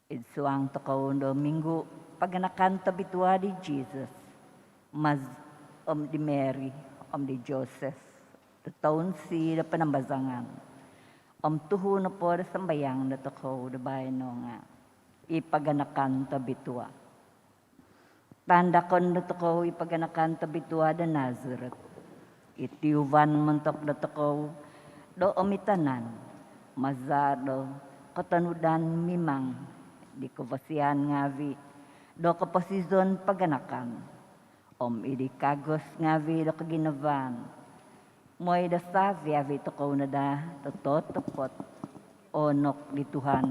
Idsuang takaw Domingo, paganakan tabitua di Jesus, mas om di Mary, om di Joseph, taon si da panambazangan, om tuho na po da sambayang na takaw da bayan no nga, ipaganakan tabitua. Tanda kon na takaw ipaganakan tabitua da Nazareth, itiuvan mentok da takaw do omitanan, mazado, katanudan mimang, di kavasian ngavi, do kapasizon paganakan, om idi kagos ngavi do kaginavan, moy da savi avi takaw na da tototopot, onok di Tuhan,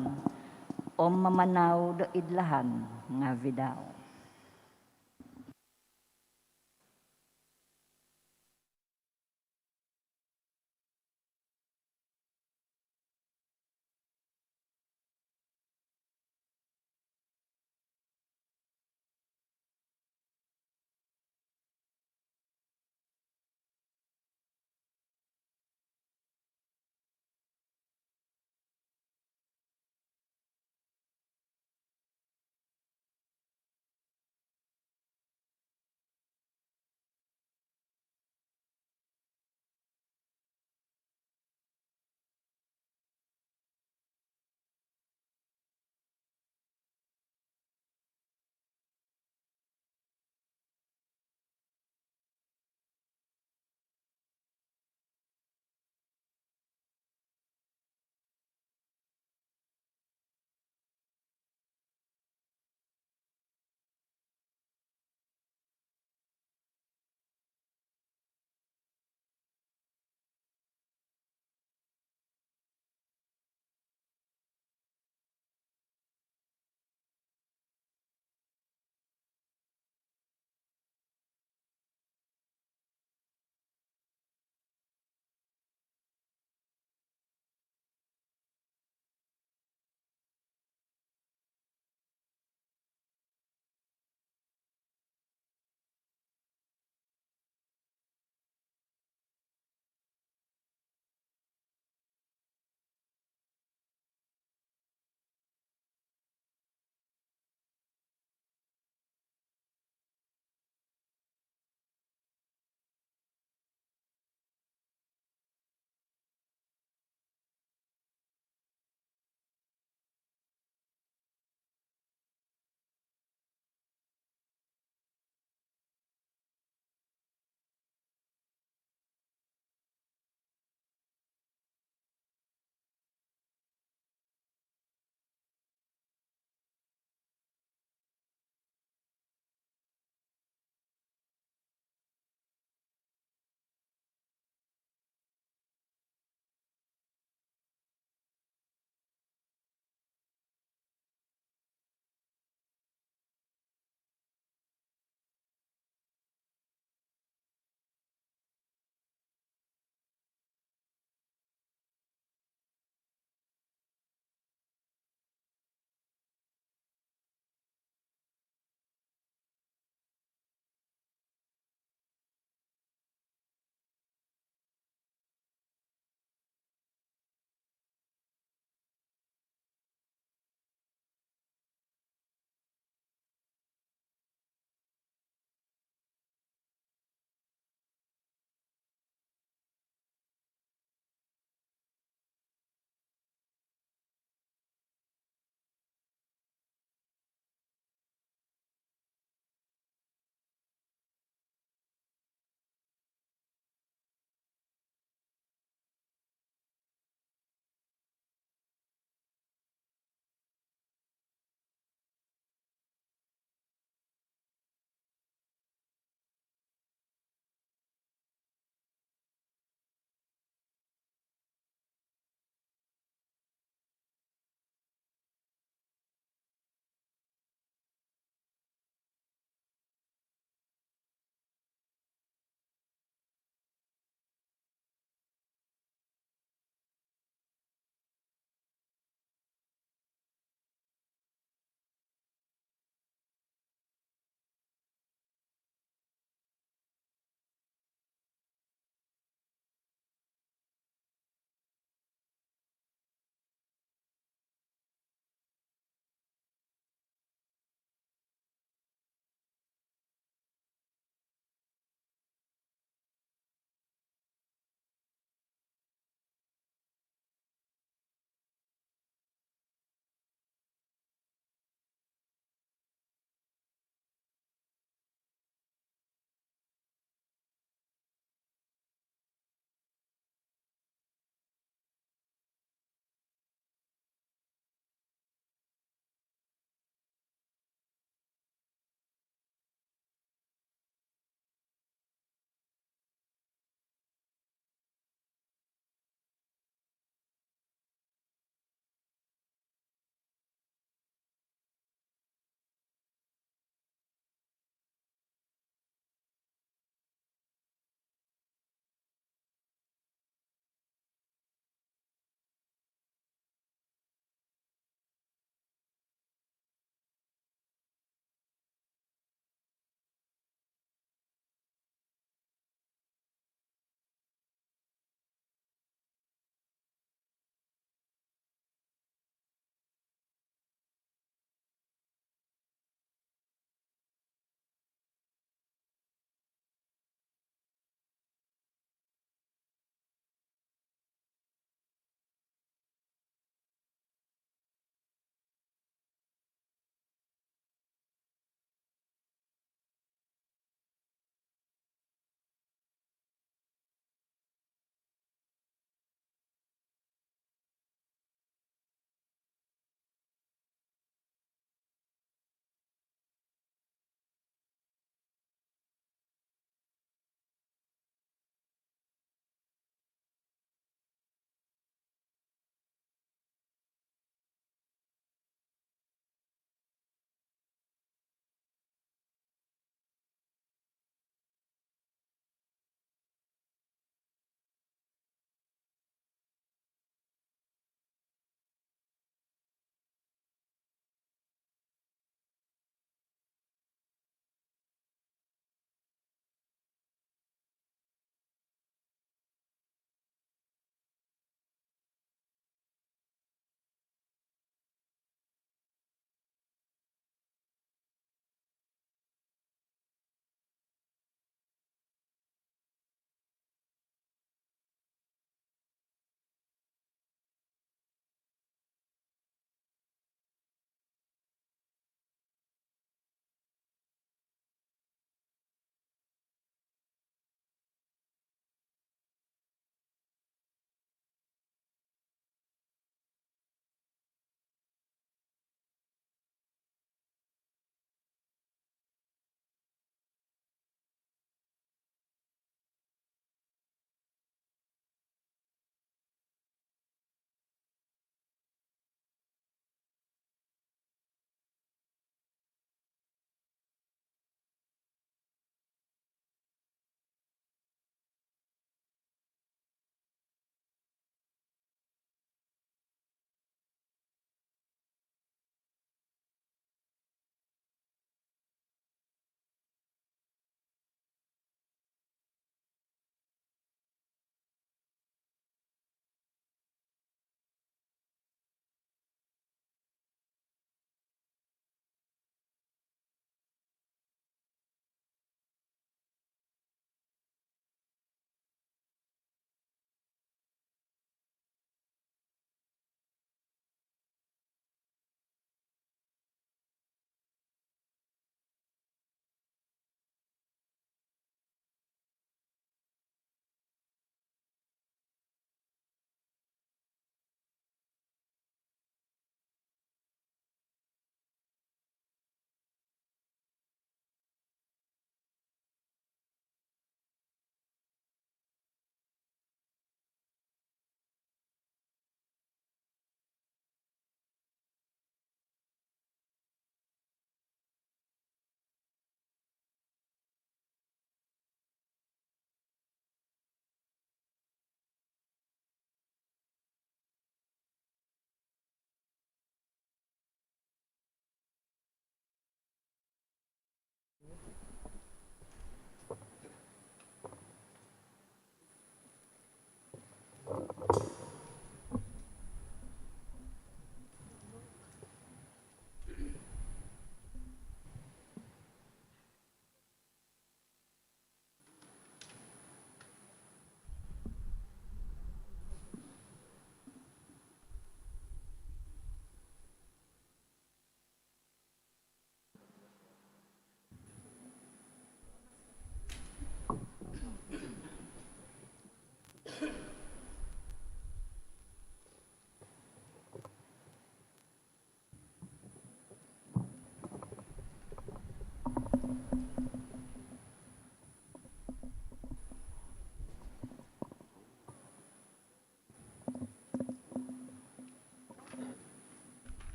om mamanaw do idlahan ngavi daw.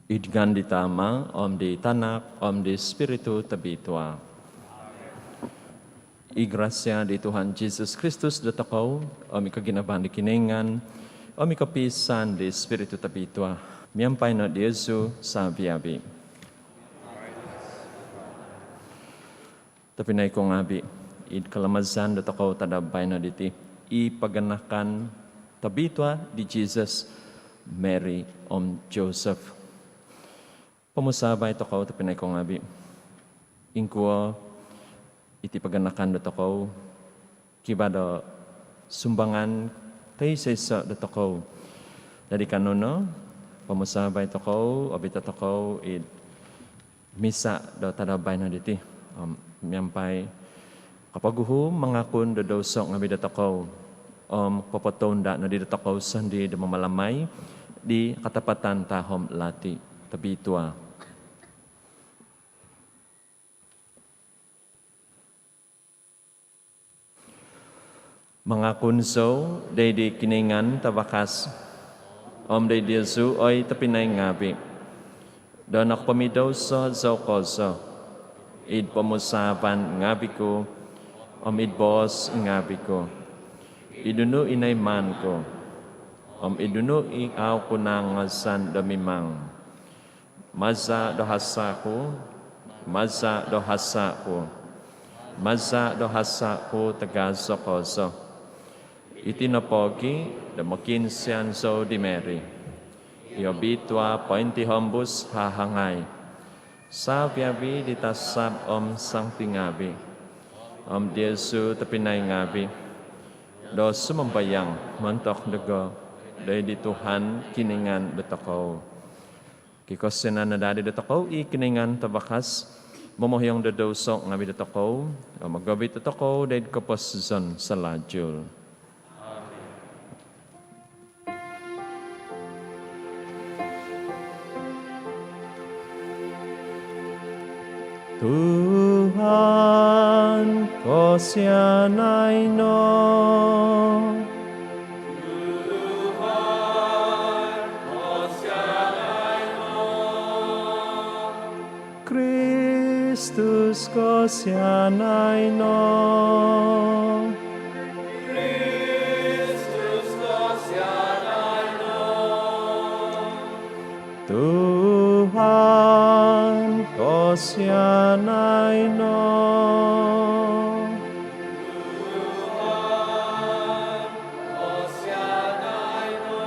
Idgan di Tama, Om di Tanak, Om di Spiritu Tabitwa. Igrasya di Tuhan Yesus Kristus datakaw, Om ikaginabahan di kiningan, Om ikapisan di Spiritu Tabitwa. Miyampay na di Yesu sa biyabi. Tapi na ikong abi, id kalamazan datakaw tadabay na diti, ipaganakan Tabitwa di Jesus, Mary, Om Joseph. Pamusabay ito ko, tapinay ko nga bi. Ingkuwa, iti paganakan dito ko, kibado sumbangan tayo sa isa dito ko. Dari kanuno, pamusabay ito ko, abit ito ko, misa do tadabay na diti. Miyampay, kapag mga kun do dosok nga bidata ko, papatonda na dito ko, sandi do mamalamay, di katapatan tahom lati, Tabitwa. Mga kunso, day di kiningan tabakas, Om day Yesu, oy tapinay ngabi. Doon ako pamidaw sa zokoso, id pamusapan ngabi ko, Om id boss ngabi ko. Idunu inay man ko, Om idunu iaw ko nang san damimang. Maza dohasa ko, maza dohasa ko, maza dohasa ko tagazokoso. Itinapogi, damakinsian so di Mary. Iobitwa pointi hombus hahangay. Sa biyabi ditasab Om sang tingabi. Om Yesu tapinay ngabi. Do sumambayang mantok dago. Day di Tuhan kiningan datakaw. Kikosin na nadadi datakaw, ikiningan tabakas. Momohyong dadosok ngabi datakaw. Magabit datakaw, day kaposizon sa lajul. Tuhan ko siyanay no. Tuhan ko siyanay no. Kristus ko siyanay no. Kristus ko siyanay no. Tuhan ko siyanay no. Tuhan ko siyanay no.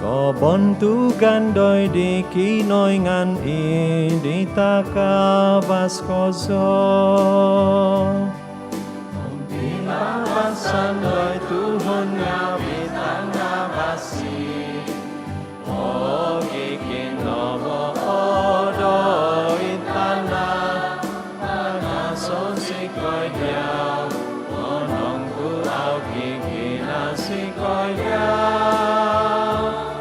Kobontugan doy di kinoy ngan di takabaskoso. Pinawasan doy Tuhan ngawit ang nabasi. O kikinomo o doy tanah. Nagason si koy diyaw. Monong kulaw kikinasi koy diyaw.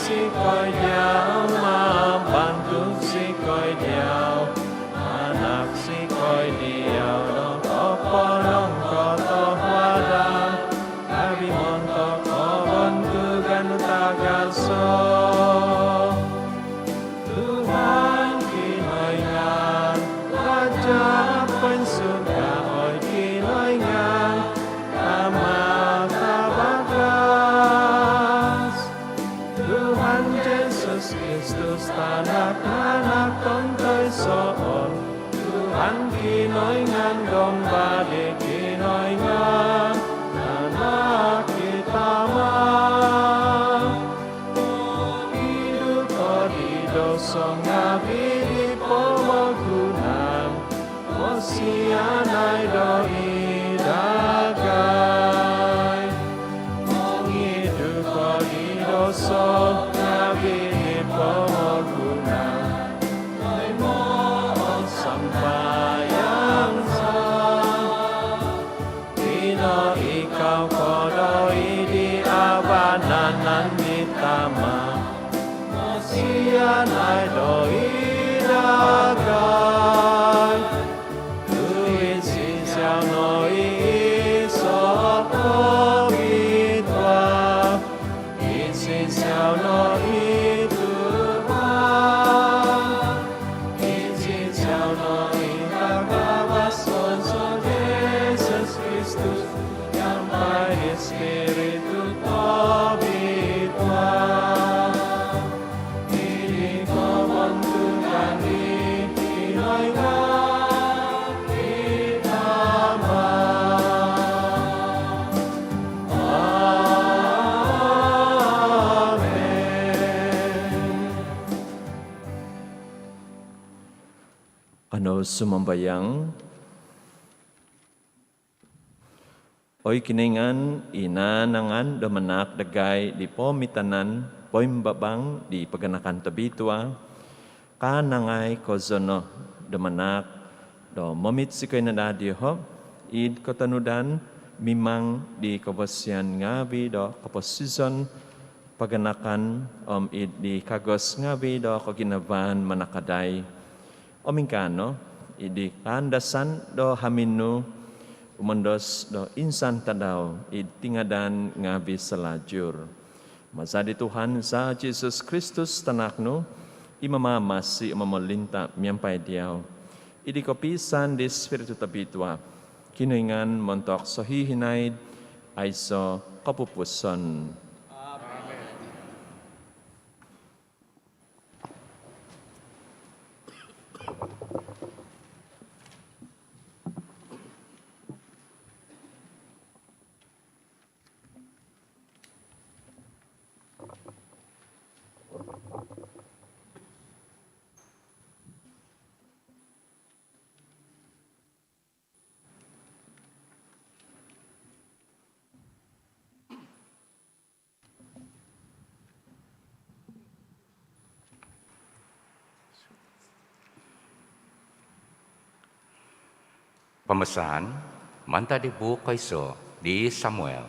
Si koy diyaw, mabantuk si koy diyaw, anak si koy diyaw, nong kopo nong kotohwa. ay doinagan, tuwid sinsyaw no iisok o bitwa, insinsyaw no ituhan, insinsyaw no itagawason sa Jesus Christus, yang may Espiritu to bitwa. Ano sumambayang, oy kiningan inanangan damanak dagay di pomitanan poimbabang di paganakan tabitwa kanangay kozono damanak do momit si koy nadadiho id kotanudan mimang di kabosyan ngabi do kaposison paganakan id di kagos ngabi do kaginaban manakaday omingkano idi kandasan do haminu umandos do insan tadaw id tingadan ngabi salajur. Masadi Tuhan sa Jesus Kristus tanakno imamamas si umamolinta miyampay diyaw. Idi kopisan di Espiritu tabitwa kinuingan montok so hihinaid ay so kapupuson. Pemesan, manta di kaiso di Samuel.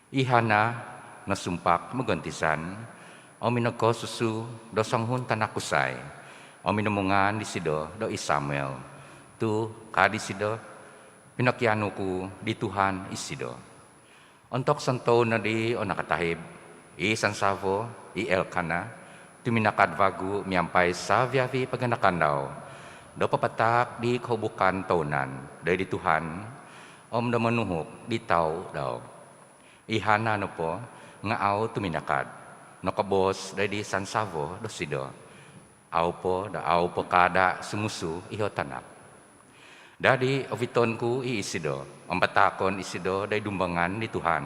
Ihana nasumpak magantisan, o minagko susu do sanghun tanakusay, o minamungan di sido do Samuel. Tu kadi sido, pinakyano ko di Tuhan isido. Untuk santo na di o nakatahib, sansavo, Elkana, tuminakadvagu miyampay sa viavi paganakandaw, do papatak di kaubukan taunan dari Tuhan da manuhok di tao daw. Ihana no po nga aw tuminakad no kabos dari sansavo do sido. Aw po kada sumusu iho tanak. Dadi oviton ku isido patakon isido dari dumbangan di Tuhan.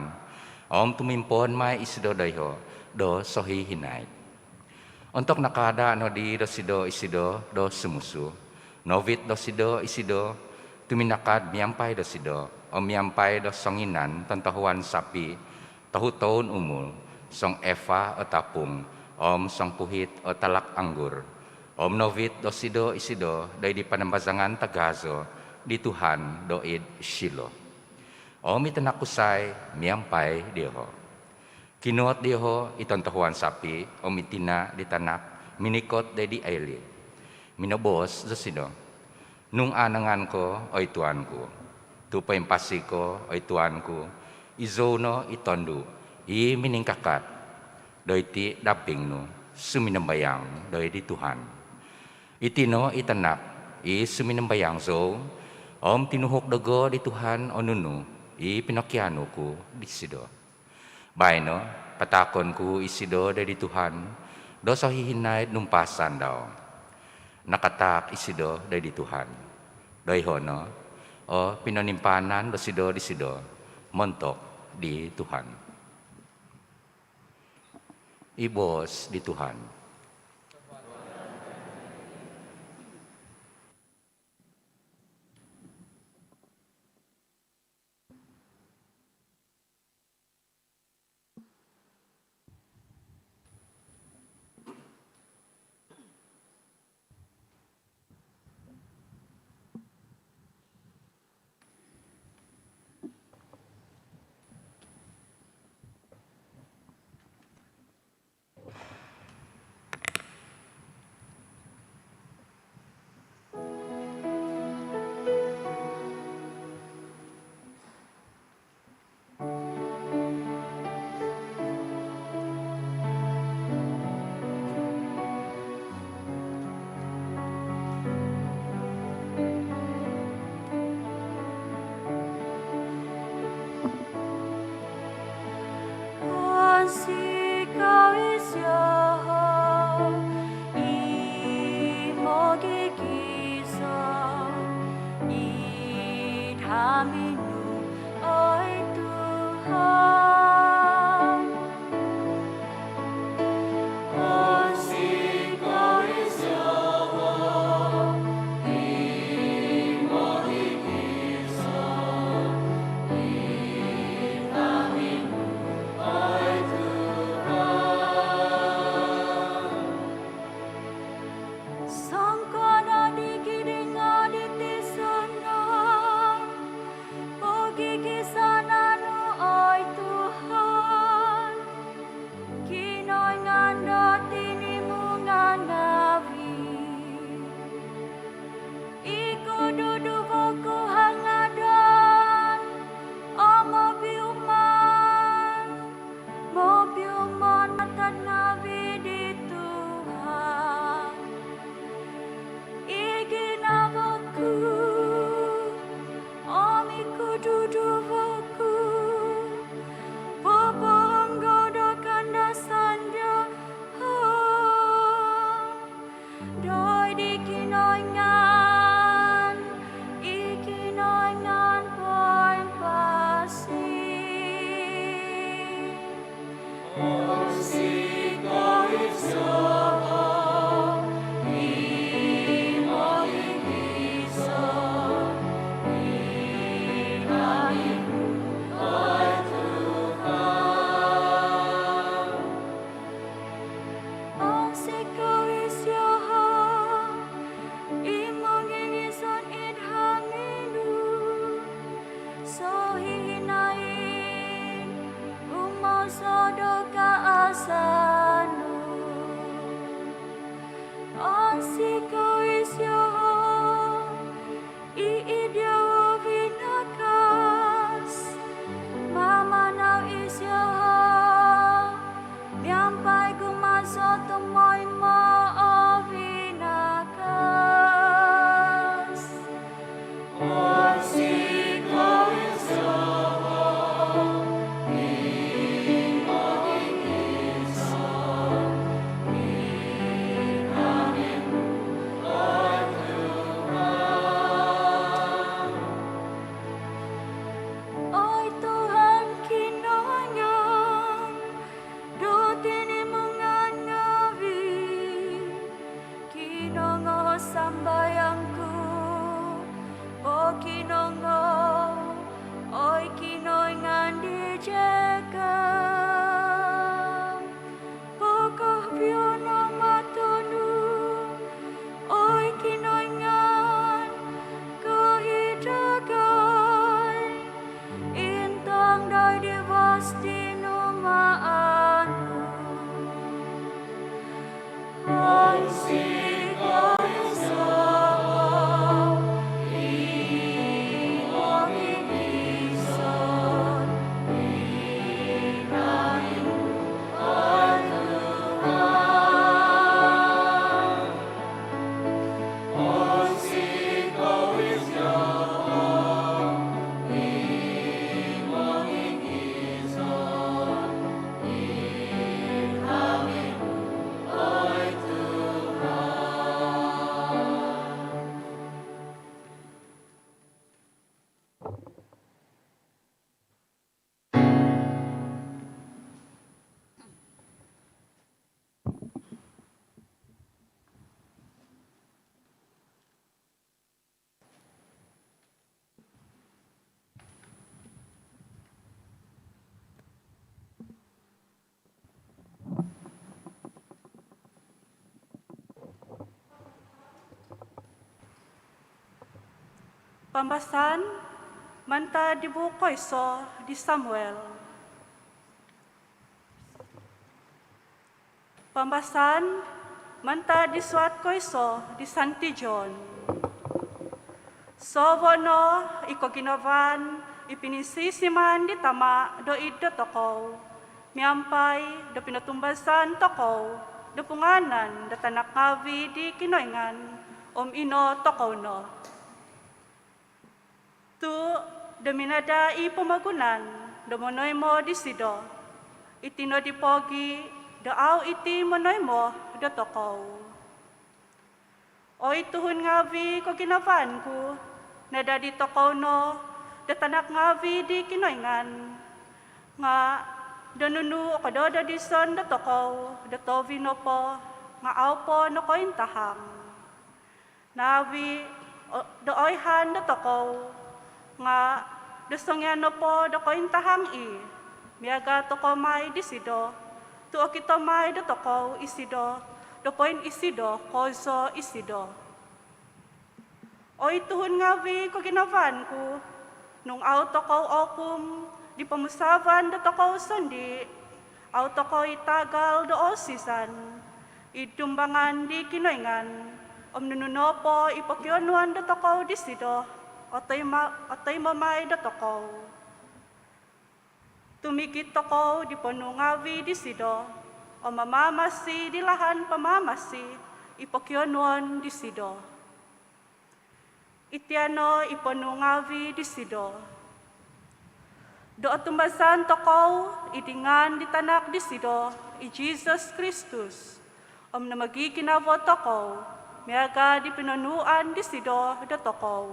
Tumimpon may isido dayho do sohi hinay. Untuk nakada no di do sido isido do sumusu. Novit do sido isido, tuminakad miyampay do sido, o miyampay do songinan, tantahuan sapi, tahu-tahun umul, song eva o tapung, song puhit o talak anggur. Novit do sido isido, day di panambazangan tagazo, di Tuhan do id Shilo. Itanakusay miyampay diho. Kinuot diho itantahuan sapi, mitina di tanak, minikot day di aili. Minobos do sido. Nung anangan ko oy tuan ko. Tupay pasi ko oy tuan ko. Izono itondu. Miningkakat. Doy ti daping no. Suminambayang doy di Tuhan. Itino itanak. Suminambayang zo. Tinuhok dago di Tuhan o nunu. Pinakyano ko di sido. Bayno patakon ko isido doy di Tuhan. Do sa hihinay numpasan daw. Nakatak isido dari Tuhan. Doi hono, pinanimpanan do sido di sido, montok di Tuhan. Ibos di Tuhan. Pambasan, manta dibuko iso di Samuel. Pambasan, manta disuat ko iso di Santi John. Sobono iko ginavan ipinisisiman di tama do iddo tokow. Miampay do pinatumbasan tokow do punganan do tanakawi di kinoingan ino tokow no. Tu dominada i pemagunan domonoy mo di sido. Iti no di pogi, daaw iti manoy mo, datokaw. O ituhon ngavi ko ginavan ko, na dadi tokaw no, datanak ngavi di kinoyngan. Nga, danunu o kadoda di son datokaw, datovi no po, nga aw po no ko intahang. Navi, dooyhan datokaw, nga dasongyan no po do ko intahang i. Miyaga to ko may disido, tuo kito may datokaw isido, do poin isido, koso isido. O ituhon ngavi ko ginavan ko, nung auto ko okum, di pamusavan datokaw sondi, auto ko itagal do osisan, idumbangan di kinoyngan, nununo po ipakyonuan datokaw disido, otoy mamay datokaw. Tumikit ako di panungavi disido, o mamamasi di lahan pamamasi, ipakyonuan disido. Itiano ipanungavi disido. Do atumbasan toko, idingan di tanak disido, i Jesus Christus, na magikinavot ako, miyaga di pinanuan disido datokaw.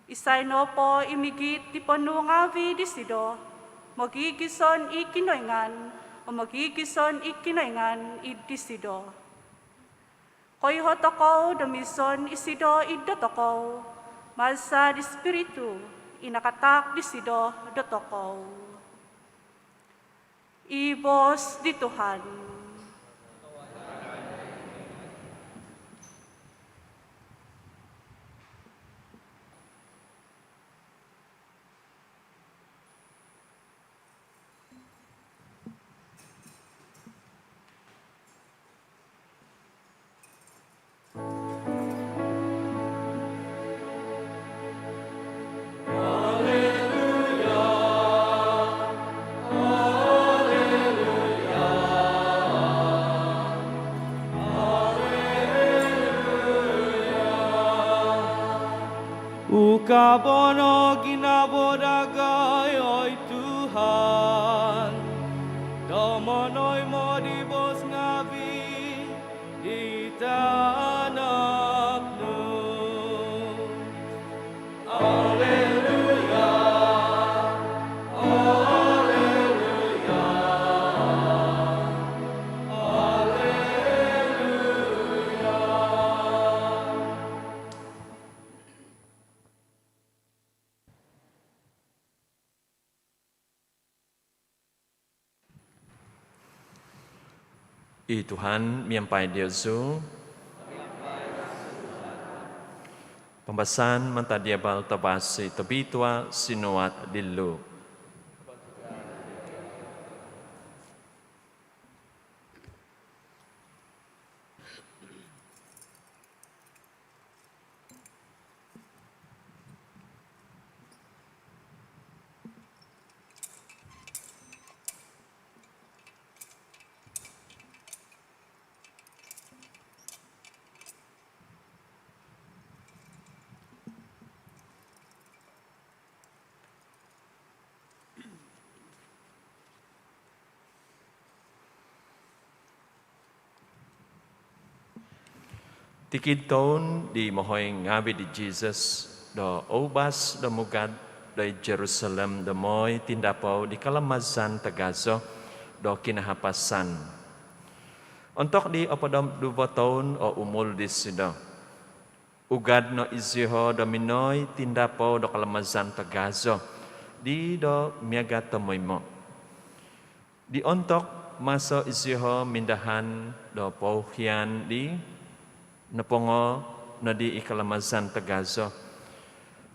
Isay no po imigit di panungavi disido, magigison ikinoyngan, o magigison ikinoyngan idisido. Koy hotoko domison isido idotoko, masa di spiritu inakatak disido dotoko. Ibos di Tuhan. Ukabono ginabodagay, oy Tuhan, domonoy mo di bos ngavi, itanak no. Alleluia, alleluia, alleluia. I Tuhan miampai Diosu, pembahasan mentadiabal tabasi tabitua sinuat dilu. Tikid taon di mahoy ngabi di Jesus do ubas do mugad do Jerusalem do moy tindapaw di kalamazan tagazo do kinahapasan. Untuk di opadom 2 taon o umul di sido. Ugad no iziho do minoy tindapaw do kalamazan tagazo di do miaga tamoy mo. Di ontok maso iziho mindahan do pauhian di napongo na di ikalamazan tagazo.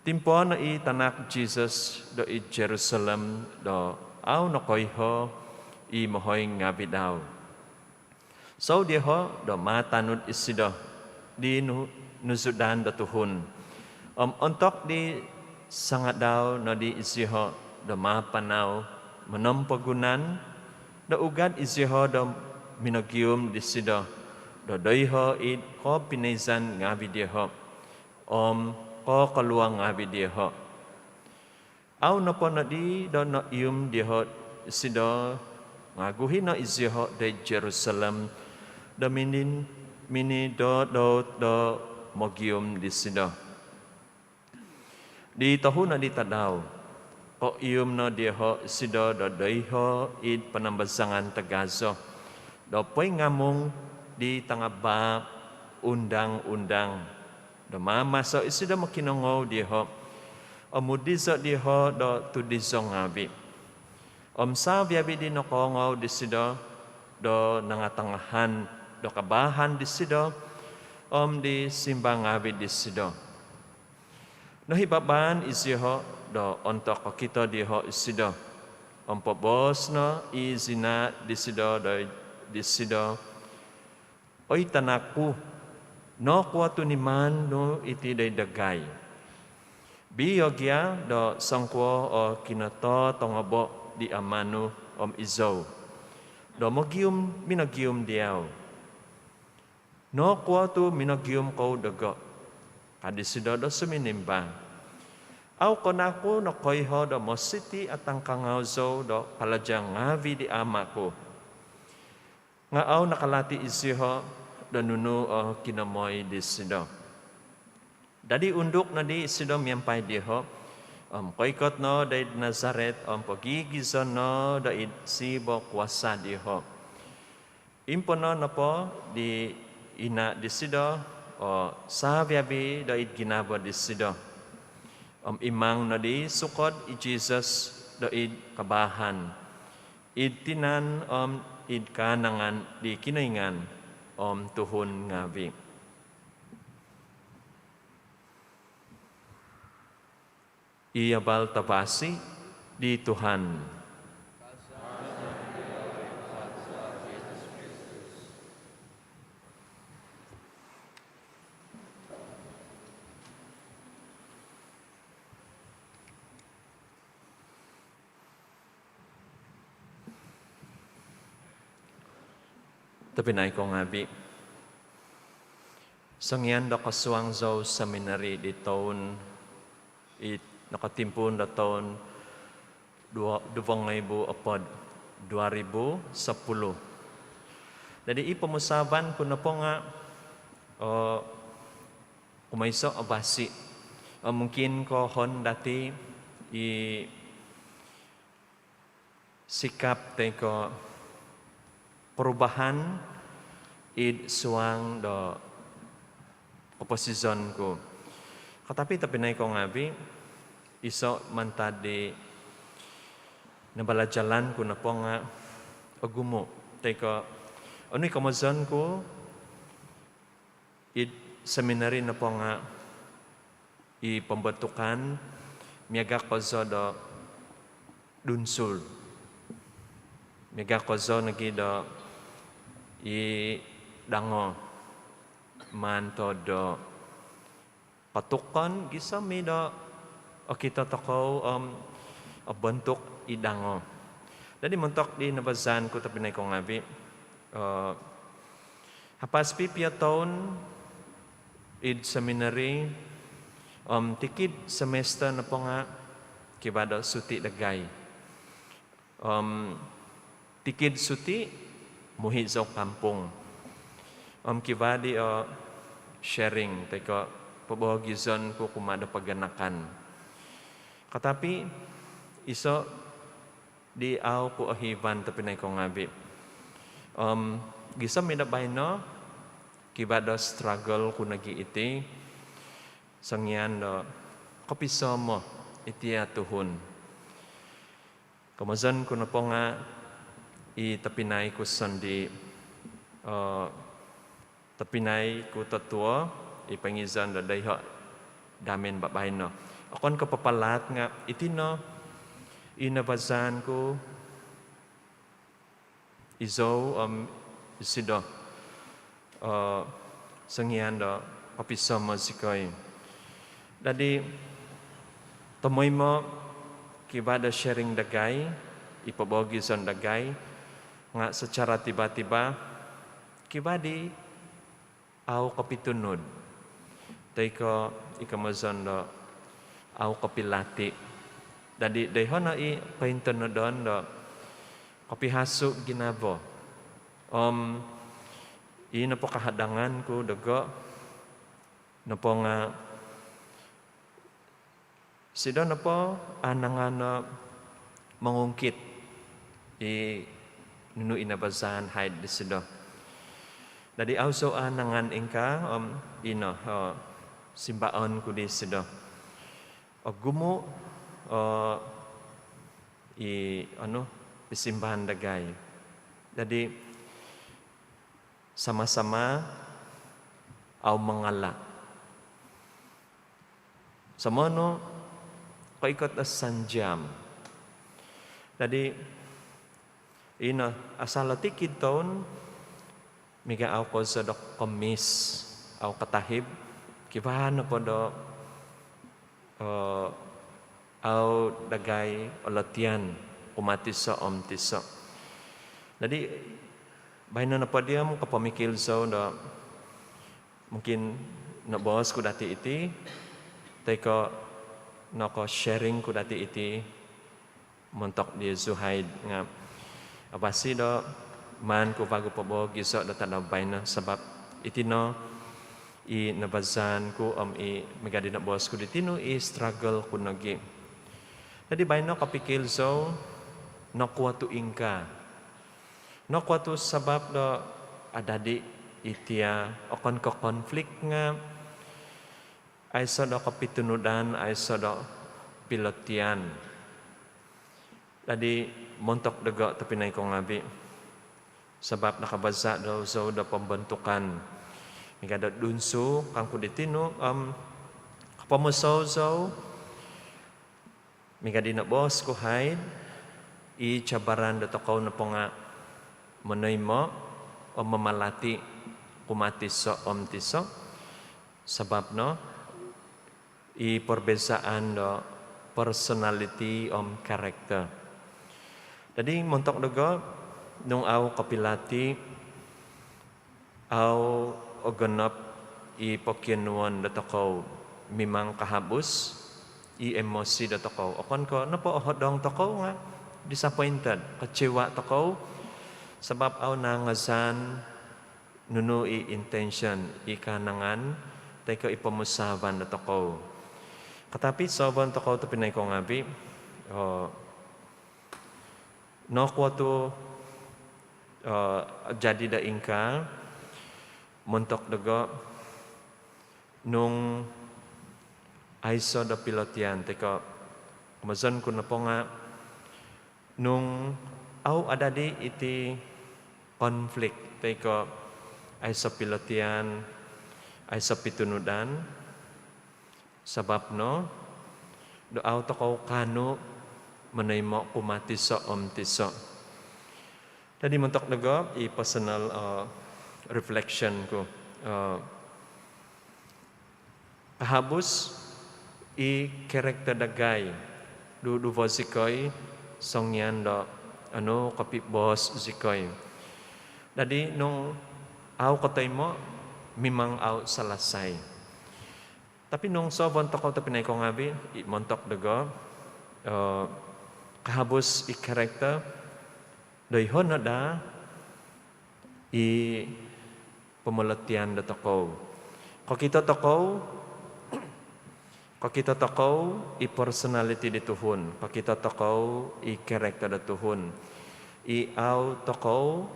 Timpo na i tanak Jesus do i Jerusalem do aw na koyho i mahoy ngabi daw. So di ho do matanud isido di nusudan do tuhun. Ontok di sangat daw na di isiho do mapanaw manompagunan do ugad isiho do minagium di sido. Dodoiho it ko pinaisan ngabi diho, ko kaluang ngabi diho. Aw na po na di do no ium diho sido ngaguhi na izyo de Jerusalem da mini do mogium di sida. Di tahun na di tadaw, o ium na di ho sida do daiho id panambazangan tagazo. Do poy ngamong di tangaba undang-undang. Do mamaso isida makinongaw di ho. Omudizo di ho do tudizo ngabi. Sa biyabi di nokongaw di sida do nangatangahan do kabahan di sida di simbang ngabi di sida. No hibaban isiho do ontok kita diho isido. Pobos no izina di sida do di sida. Oy tanaku no kuatu niman no iti day dagay. Biyogya do sangkwo o kinato tongabo di amanu izo. Do mogium minagium diaw. No kuatu minagium ko dago. Kadisido do suminimbang. Aw konaku no koyho do mositi atang kangawzo do palajang ngavi di amaku. Nga aw nakalati isiho do nunu o kinamoy disido. Dadi unduk na di isido miyampay diho. Koykot no da Nazaret pagigizon no da sibo kuasa diho. Impono na po di ina disido sa biyabi da ginabo disido. Imang na di sukod Jesus da kabahan. Tinan kanangan di kinaingan tuhon ngabi. Iyabal tabasi di Tuhan. Tapi naik ko ngabi. Sangyan da kaswang zo seminary di tahun nakatimpun da tahun 2010. Jadi ipamusaban ko na po nga kumayso abasi. Mungkin ko hon dati sikap tayo ko perubahan suang do oposisyon ko. Katapi naik ko ngabi iso mantadi nabalajalan ko na po nga agumo. Teko, ano'y kamazan ko seminary na po nga ipambatukan miyagak ko zo do dunsul. Miyagak ko zo nagi do dango manto do patukon gisa mi do kita takaw bentuk idango. Jadi mentok di nabazan ko tapi naik ko ngabi. Hapas pipia tahun seminary tikid semester na po nga kibada suti dagay. Tikid suti muhit sa kampung. Kibadi sharing teko pabahagizon ko kumada paganakan. Katapi iso di aw ko ahiban tapi naik ko ngabi. Gisa minabay no kibada struggle ko nagi iti sangyan do kapiso mo iti atuhon. Kamazan ko na po nga itapinay ko sandi tapinay ko tatuo ipangizan do dayho damin babay no. Akon kapapalat nga iti no inabazan ko izo isido sangyan do kapiso mo sikoy. Dadi tamoy mo kibada sharing dagay ipabogizon dagay nga secara tiba-tiba kibadi aw kapitunod tay ko ikamazon do aw kapilati. Dadi dayho na painton no don do kapihaso ginabo. Ina po kahadangan ko dago na po nga sida na po anangan na mangungkit nunu inabazahan hide di sida. Dadi also anangan ingka simbaon ko di sida. O gumo pisimbahan dagay. Dadi sama-sama au mangala. Samono kaikot as sanjam. Jadi asalati kiton miga au ko sa dok komis au katahib kibahan po do au dagay olatian umatiso omtiso. Jadi baino na podium kapamikil so na mungkin na boss ko dati iti teko nako sharing ko dati iti montok di Zuhaid nga abasi do man ko bago po giso da tanaw baino sabab iti no i nabazan ko megadi na boss ko ditino i struggle ko nagi. Jadi baino kapikil so nakuha tu ingka. No kuatu sabab do adadi itia okon ko konflik nga ay so do kapitunudan ay so do pilotian. Jadi montok dago tapi nay ko ngabi sabab nakabaza do so do pembentukan migada dunsu kangku ditino kapamuso migadi na boss ko hide i cabaran do takaw na po nga menerima o memalati kumatiso omtiso sebab no i perbezaan do personality karakter. Jadi montok dogo nung au kapilati au ogenop i pokienuan do takaw mimang kahabus i emosi do takaw. Okon ko napo hodong takaw nga disappointed, kecewa takaw sebab au nangasan nunu i intention i kanangan teko ipamusaban na toko. Katapi soban toko to pinay ko ngabi no kuatu jadi da ingka montok dago nung aiso da pilotian teko kumazon ko na po nga nung au ada di iti konflik teko ay sa pilotian ay sa pitunudan sabab no do au takaw kano manaymo kumatiso omtiso. Tadi mentok dago i personal reflection ko kahabus i karakter dagay du vosikoy songyan do kapi bos zikoy. Jadi nung au katay mo mimang au salasay. Tapi nung sobon toko tapi nay ko ngabi i montok dago kahabus i karakter doy honada i pemelatian da toko. Ko kita toko i personality di Tuhun. Ko kita toko i karakter da Tuhun. I au toko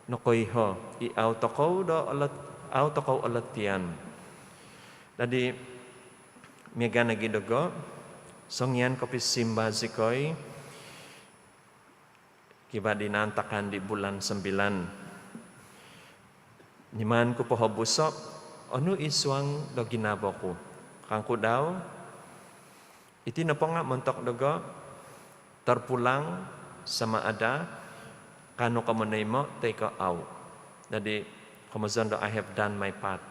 nokoiho. I au toko do au toko alatian. Jadi miaga nagi dogo songyan kopi simba zikoy kiba dinantakan di bulan 9. Niman ko poho busok anu iswang do ginabo ko. Kangku daw iti na po nga montok dogo terpulang sama ada kano kamunay mo take out. Jadi kamazon do I have done my part.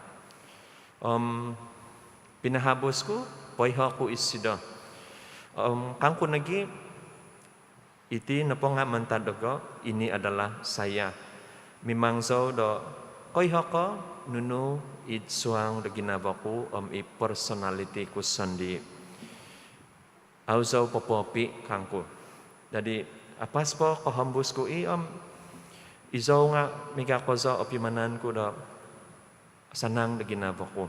Pinahabos ko poiho ko isido. Kangku nagi iti na po nga mantadogo ini adalah saya. Mimangso do koiho ko nunu itsuang da ginaba ko i personality ko sandi. Ausaw popopi kangko. Jadi Apas po kahambus ko izaw nga miga ko sa opimanan ko da sanang na ginaba ko.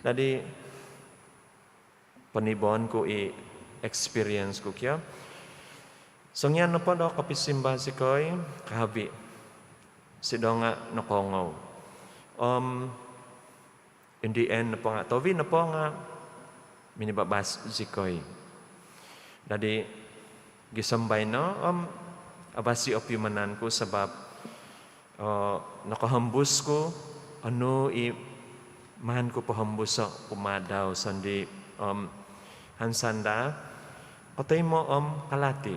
Dadi panibon ko experience ko kya. So nga na po do kapisimba si koy kahabi. Si do nga nakongaw. In the end na po nga tovi na po nga minibabas si koy. Dadi gisambay no abasi opimanan ko sabab nakahambus ko mahan ko pahambus sa pumadaw sandi hansanda otay mo kalati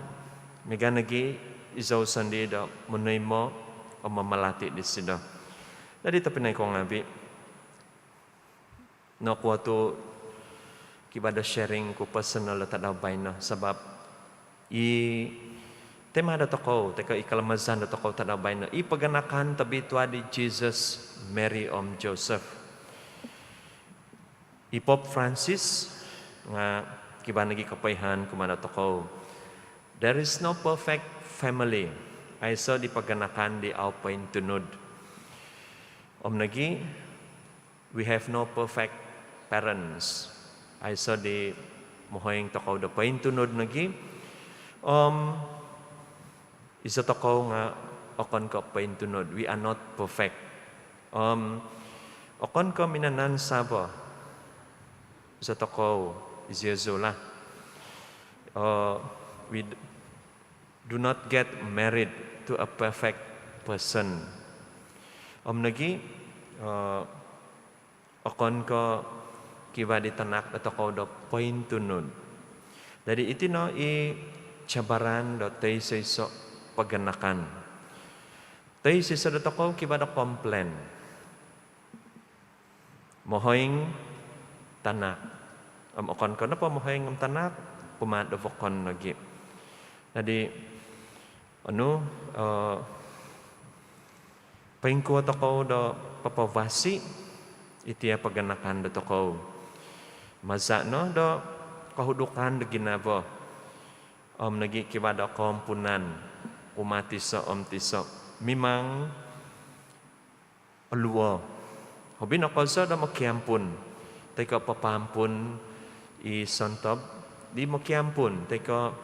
mega nagi izaw sandi da munay mo mamalati di sida dadi tapinay ko ngabi no kuwato kibada sharing ko personal tadabay na sabab tema da toko teka ikalamazan da toko tadabay na ipaganakan tabitwa di Jesus Mary Joseph Pope Francis nga kiba nagi kapayhan kumana toko there is no perfect family ay so di paganakan di alpain tunod nagi we have no perfect parents ay so di muhoying toko da pain tunod nagi isa toko nga okon ka pain tunod we are not perfect okon ka minanan sabo sa toko Jesu lah. We do not get married to a perfect person. Nagi akon ko kiba di tanak na toko do point tunod. Dari iti no cabaran do tay sa paganakan. Tay sa do toko kiba do complain. Mohoing tanak. Akon ko na po mohoing tanak pumadovokon lagi. Jadi paingko toko do papawasi itiya paganakan do toko. Maza no do kahudukan do ginabo. Nagi kiba do kompunan umatiso tiso. Mimang aluwa. Hobi na ko sa do makiampun. Teka papampun isontob di mo kiampun teka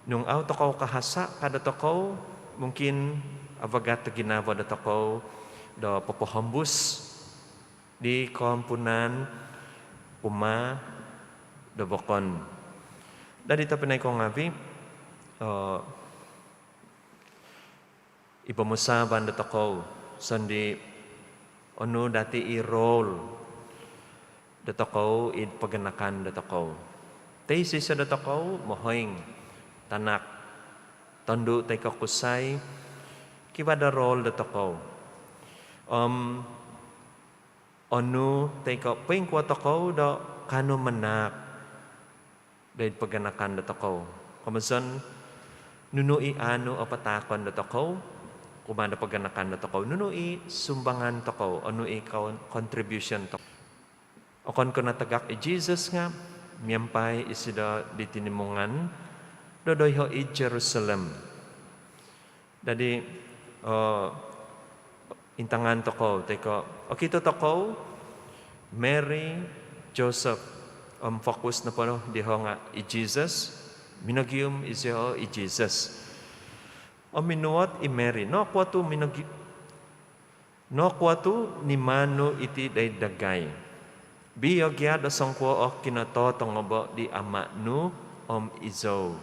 nung auto ko kahasa kada toko mungkin avagat ginawa da toko do papahambus di kompunan uma do bokon dadi tapenay ko ngabi ipamusaban da toko sandi dati i-roll datakaw paganakan datakaw. Taysi sa datakaw mohoing tanak tondo tay kakusay kiba da role datakaw. Tay ka paing kwa takaw da kano manak dahil paganakan datakaw. Kamasan nunui ano apatakon datakaw kumanda paganakan datakaw. Nunui sumbangan takaw anui contribution takaw. Okon ko natagak Jesus nga, miyampay isida di tinimungan, dodoy ho Jerusalem. Dadi, intangan to ko, teko, okito to ko, Mary, Joseph, focus na po di ho nga Jesus, minagium isi ho Jesus. Minuot Mary, no kwatu ni mano iti day dagay. Biyogya da sangkwa o kinatotong obo di ama nu izo.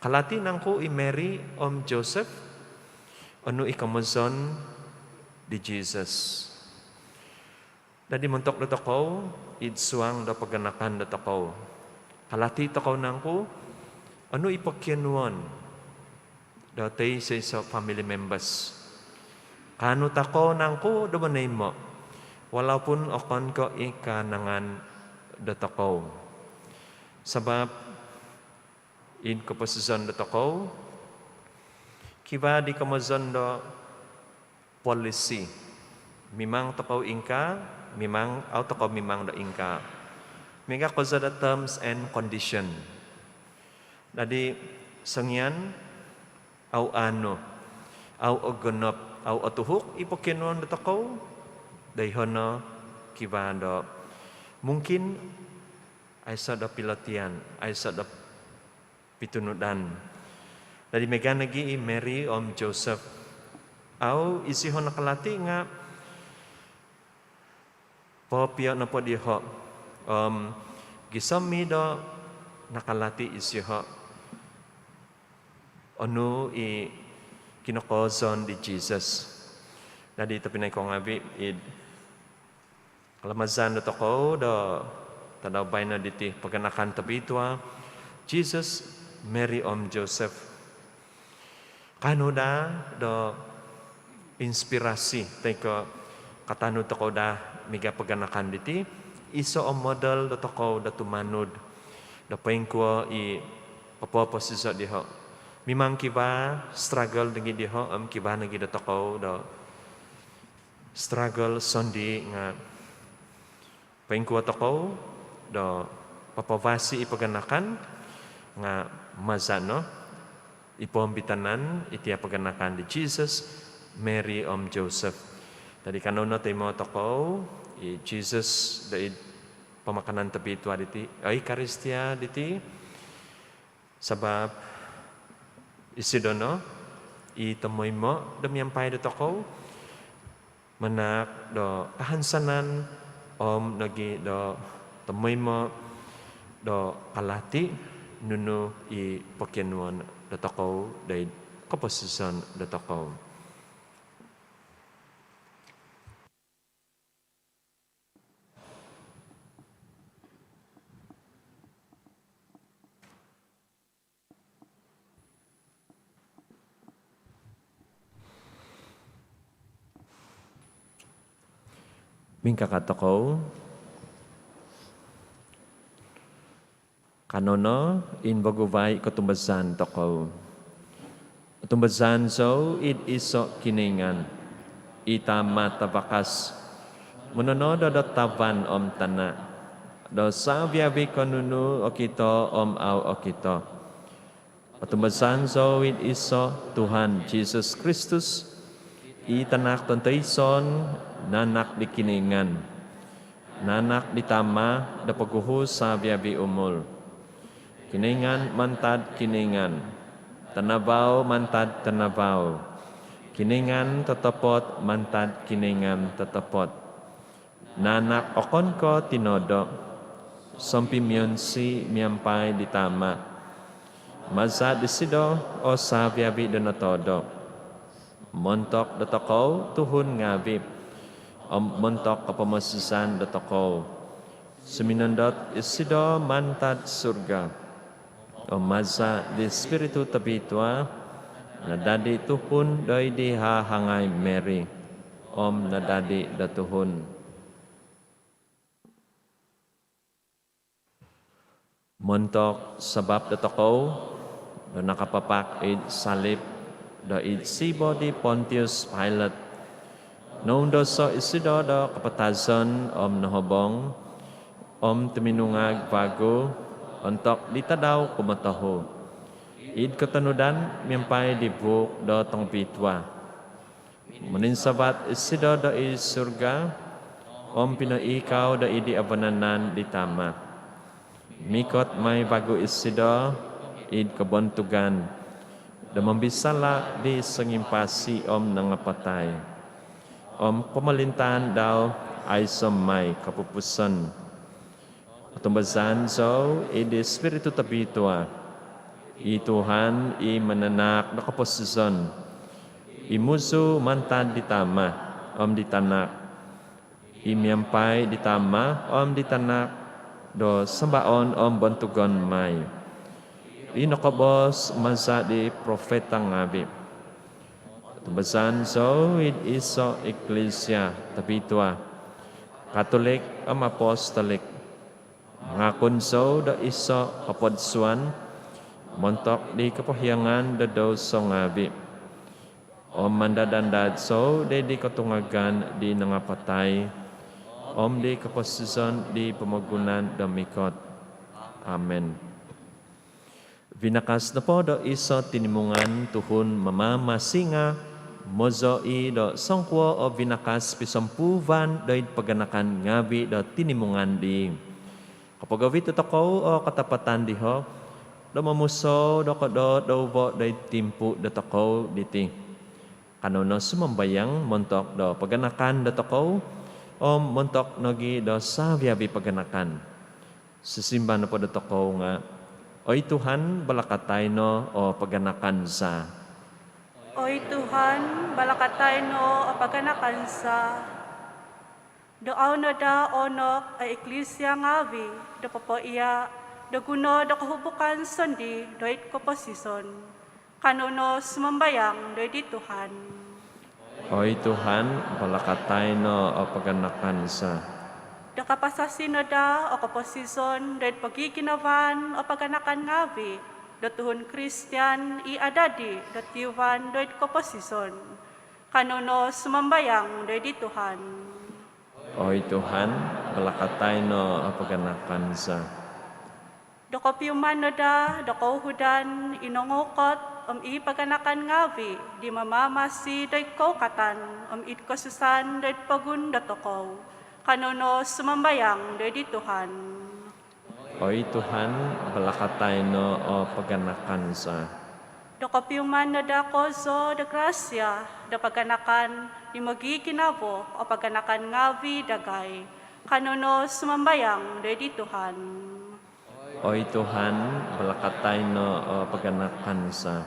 Kalati nang ko Mary Joseph ano ikamazon di Jesus. Dadi muntok na takaw idsuang da paganakan da takaw. Kalati takaw nang ko ano ipakyanuan da tay sa family members. Kano takaw nang ko da manay mo. Walaupun okon ko ikanangan datakaw. Sabab in ko pasizon datakaw kiba di kamazon do policy. Mimang takaw ingka, mimang takaw mimang do ingka. Mega ko sa terms and condition. Dadi sangyan au ano au ogonop au atuhuk ipokenon datakaw dayhono kibado mungkin ay sada pilatian ay sada pitunudan dari megan lagi Mary om Joseph au isihon nakalati nga popio na po diho gisami do nakalati isiho ono i kinokozon di Jesus na dito pinay ko ngabi id kalamazan do ko do tadawbay na diti paganakan tabitwa Jesus Mary om Joseph kanoda do inspirasi teko katano to ko da miga paganakan diti iso om model do to ko da tumanud da pengko i papoposiso diho mimang kiba struggle dengan diho kiba nagi da to ko do struggle sondi nga pengko to ko do papavasi ipaganakan nga mazano ipombitanan itia paganakan di Jesus Mary om Joseph tadi kanono tayo toko i Jesus dai pemakanan tabitwa diti ay karistia diti sebab isidono i temoy mo damyampay do toko menak do kahansanan om nagi do temoy mo do kalati nunu i pokenwon do toko dai kaposison do toko Mingka katoko kanono in baguvay katumbasan toko tumbasan so it iso kiningan itama tabakas munono do taban om tana do sabiabi kanunu okito om au okito tumbasan so it iso Tuhan Jesus Kristus itanak tontaison nanak di kiningan nanak ditama da paguhu sa biabi umul kiningan mantad kiningan tanabaw mantad tanabaw kiningan tatapot mantad kiningan tatapot nanak okon ko tinodo sompimyon si miyampay ditama maza disido o sa biabi donatodo montok datakaw tuhun ngabib montok kapamasisan datakaw suminandot isido mantad surga o maza di spiritu tabitwa nadadi tuhun doy di hahangay Mary om nadadi datuhun montok sabab datakaw do nakapapak id salib do id sibo di Pontius Pilate noong doso isido do kapatazon om nahobong om tuminungag bago ontok ditadaw kumataho id katanudan miyampay di buk do tong pitwa muninsabat isido do id surga om pinaikaw do idi abananan ditama mikot may bago isido id kabontugan da mambisala di sangimpasi om nangapatay om pemalintahan daw ay may kapupusan tumbasan so idi spiritu tabitwa i Tuhan i mananak na kaposison i musu mantad ditama om ditanak i miyampay ditama om ditanak do sambaon om bantugon may i nakabos masa di profeta ngabib tumbasan so it iso Iglesia tabitwa Katolik am Apostolik mga kunso da iso kapodsuan montok di kapahyangan da daw so ngabi om mandadandad so de di katungagan di nangapatay om di kaposison di pamagunan damikot amen Vinakas na po do iso tinimungan tuhun mamamasinga, mozoi do songkwo o vinakas pisampuvan do paganakan ngabi do tinimungan di. Kapag awit ito ko o katapatan di ho, do mamuso do kodo do vo do timpu do toko diti. Kanono sumambayang montok do paganakan do toko o montok nogi do sabiabi paganakan. Sisimba na po do toko nga, Oy Tuhan, balakatay no o paganakan sa. Oy Tuhan, balakatay no o paganakan sa. Doaw na da onok ay eklisya ngawi, do papoiya, do guno do kahubukan sondi, do it komposison. Kanono sumambayang do di Tuhan. Oy Tuhan, balakatay no o paganakan sa. Do kapasasin na da o komposison, do it pagkikinawan o paganakan ngawi, do tuhun Kristiyan i adadi, do tiwan do it komposison. Kanono sumambayang do di Tuhan. Oy Tuhan, balakatay no o paganakan sa. Doko piuman no da, doko hudan, inongokot, ipaganakan ngawi, di mamamasi doy ko katan, it kosusan doy pagun datokaw. Kanono sumambayang doy di Tuhan. Oy Tuhan, balakatay no o paganakan sa. Doko piuman no da kozo da grasya, da paganakan, di magikinabo o paganakan ngawi dagay. Kanono sumambayang doy di Tuhan. Oy Tuhan, balakatay no o paganakan sa.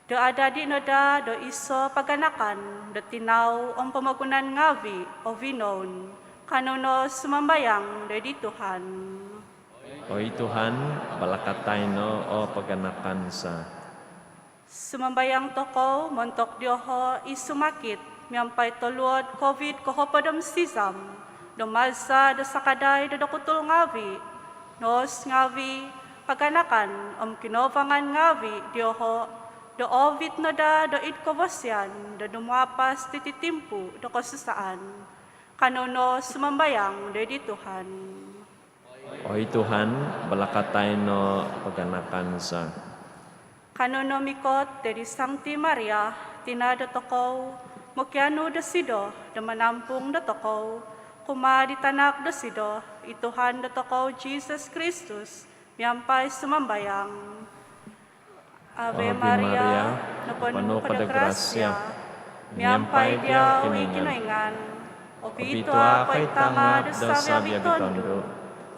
Do adadi no da, do iso paganakan, do tinaw ang pamagunan ngawi o vinon. Kanono sumambayang do di Tuhan. Oy Tuhan, balakatay no o paganakan sa. Sumambayang toko, montok dioho, isumakit, miyampay toluod, COVID, kohopadam sisam, dumalsa, do sakaday, do dakutul ngawi, nos ngawi, paganakan, kinovangan ngawi, dioho, do ovid no da, do itkovosyan, do dumapas tititimpu, do kasusaan. Kanono sumambayang, do di Tuhan. Oy Tuhan, balakatay no paganakan sa. Kanono mikot, dari Sancti Maria, tinada tokow, mukyano da sido, da manampung da tokow, kumaditanak da sido, ituhan da tokow, Jesus Christus, miyampay sumambayang. Ave Maria, napuno ka da grasya, miyampay dia uwi kinoingan, obitwa kay tama da sabya bitondo,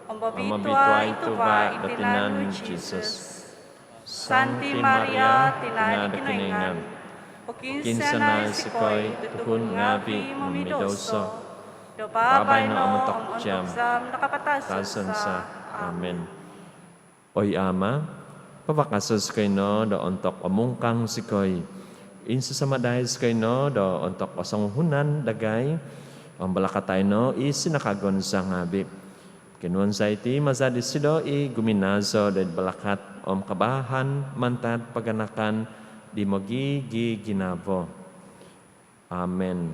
ombobitwa ituba itinan Jesus. Santi Maria, tinada kinoingan, kinsa na sikoy, tuhun ngabi mamidoso, do babay no amuntok jam, nakapatasan sa. Amen. Oy Ama, pabakasas kay no do ontok amungkang sikoy, insa sa madayas kay no do ontok pasanghunan dagay, ang balakatay no isinakagon sa ngabi. Kinuan sa iti mazadis sido guminazo dahil balakat kabahan mantad paganakan di magigi ginavo. Amen.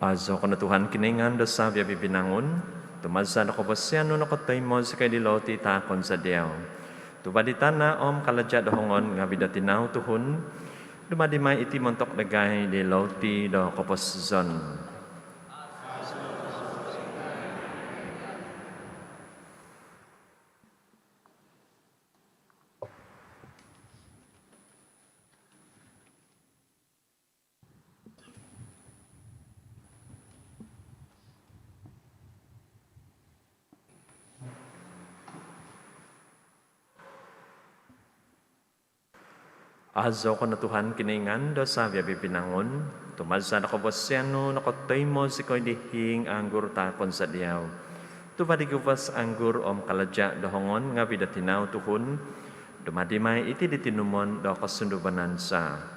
Azo ko na Tuhan kiningan da sa biya bibinangon, tumasa na kabasyano na katay mo sa kay diloti takon sa diyaw. Tubaditan na kaladya dahongon nga bidatinaw tuhon, dumadimay iti montok dagay diloti da kapasyon. Azo ko na Tuhan kiningan da sa biya bibinangon, tumasa na kabasyano na katay mo si koy dihing anggur takon sa diyaw. Tubadigupas anggur kaladya dahongon nga bidatinaw tuhon, dumadimay iti ditinumon da kasundubanan sa.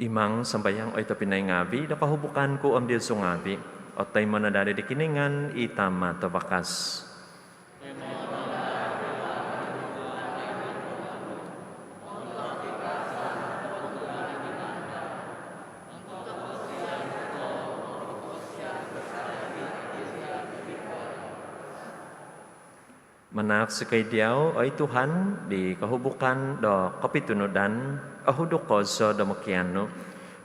Imang sambayang oy tapinay ngabi, nakahubukan ko ang Diyos ngabi, o tay mo na dari di kiningan, itama tabakas. Manak si kay diyaw ay Tuhan di kahubukan do kapitunudan ahudok ko so do makiano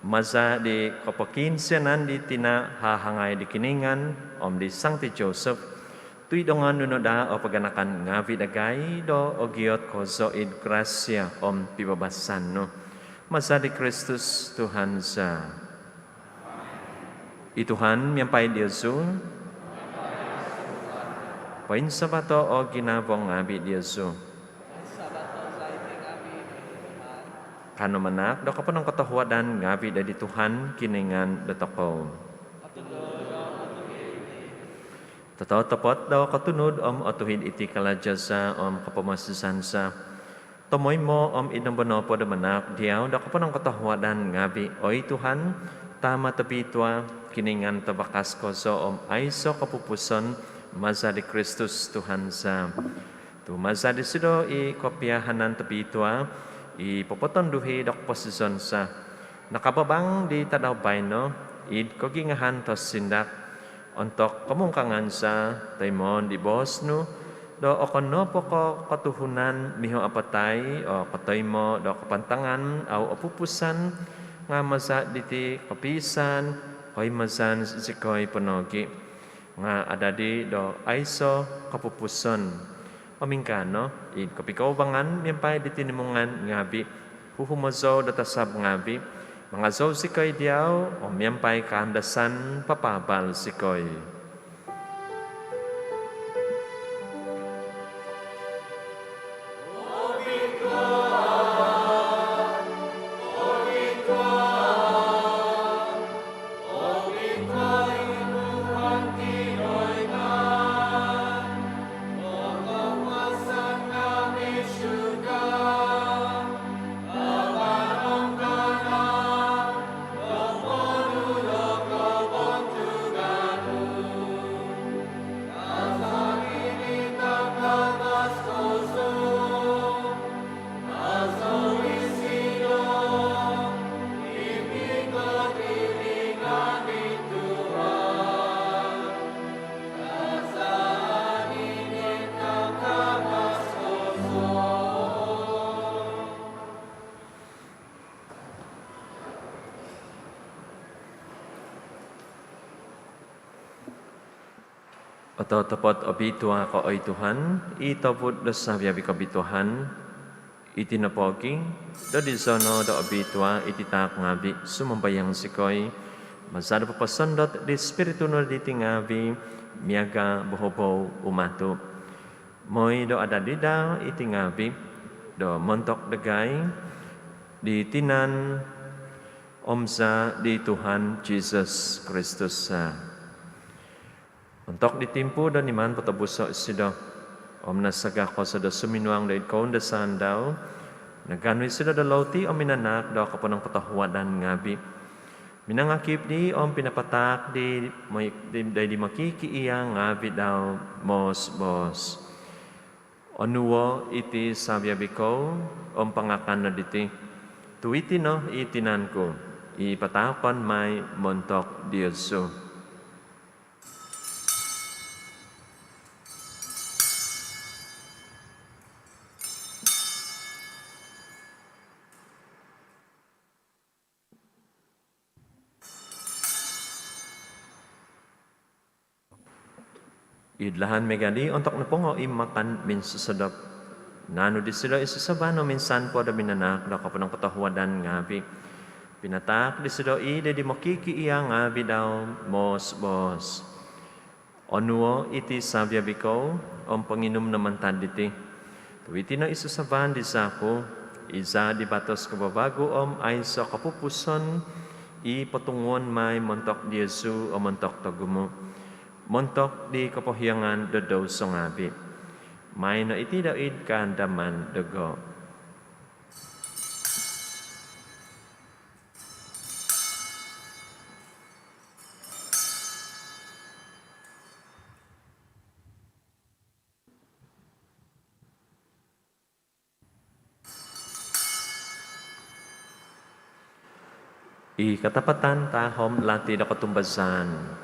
maza di kapakinsenan di tina hahangay di kiningan di Sancti Joseph tuy dongan nunoda o paganakan ngavi dagay do ogiot ko so id gracia pibabasan no maza di Kristus Tuhan sa ituhan miyapay Diyosu Pain sabato o ginabong ngabi Diyosu. Kano manak, do ka pa ng katahuadan ngabi da di Tuhan kiningan datako. Tataw tapot daw katunod atuhin iti kaladya sa kapamasisan sa tomoy mo inambono po da manak diyaw do ka pa ng katahuadan ngabi. Oy Tuhan, tama tapitwa kiningan tabakas ko so ayso kapupuson Maza di Kristus Tuhan sa maza di sido kopyahanan tapitwa popotong duhi dok posisyon sa nakababang di tadaw bayno id kogingahan tos sindak ontok kamungkangan sa taimon di bosno do okono po ko katuhunan miho apatay o katoy mo do kapantangan au opupusan nga maza diti kapisan koy mazan sikoy panogi nga adadi do aiso kapupuson omingkano id kapikaubangan miyempay ditinimungan ngabi huhumazo datasab ngabi mga zo sikoy diyaw o miyempay kaandasan papabal sikoy O Atau tepat abitua ko ay Tuhan, itapod da sabiabi kabituhan, itinapogi, da di sono da abitua ititak ngabi, sumambayang sikoy, masada papasandot di spiritu no di tingabi, miaga bohobo umatu. Moy do ada dida itingabi, do montok dagay, di tinan omsa di Tuhan Jesus Kristus. Untuk ditimpu dan iman patabuso sida om nasaga ko sa da suminuang da ikaw da sandaw naganoy sida da lauti om minanak da kapunang patahuadan ngabi minangakip di om pinapatak di makikiiya ngabi daw mos bos onuwo iti sabyabi ko om pangakan na diti tuwiti no itinan ko ipatakon may montok Diyoso. Idlahan megadi untuk napungo imakan min susadap. Nano di sila isasabano minsan po da minanak da kapunang patahuadan ngabi. Pinatak di sila di makikiiya ngabi daw mos bos. Onuo iti sabyabi ko om panginom naman tanditi. Tuwiti na isasaban di sako isa di batos kababago om ay sa kapupuson ipatungon may montok di Yesu o montok tagumo. Montok di kapahiyangan dadaw sa ngabi. May na itidaid kandaman dago. Ikatapatan tahom lati da katumbasan.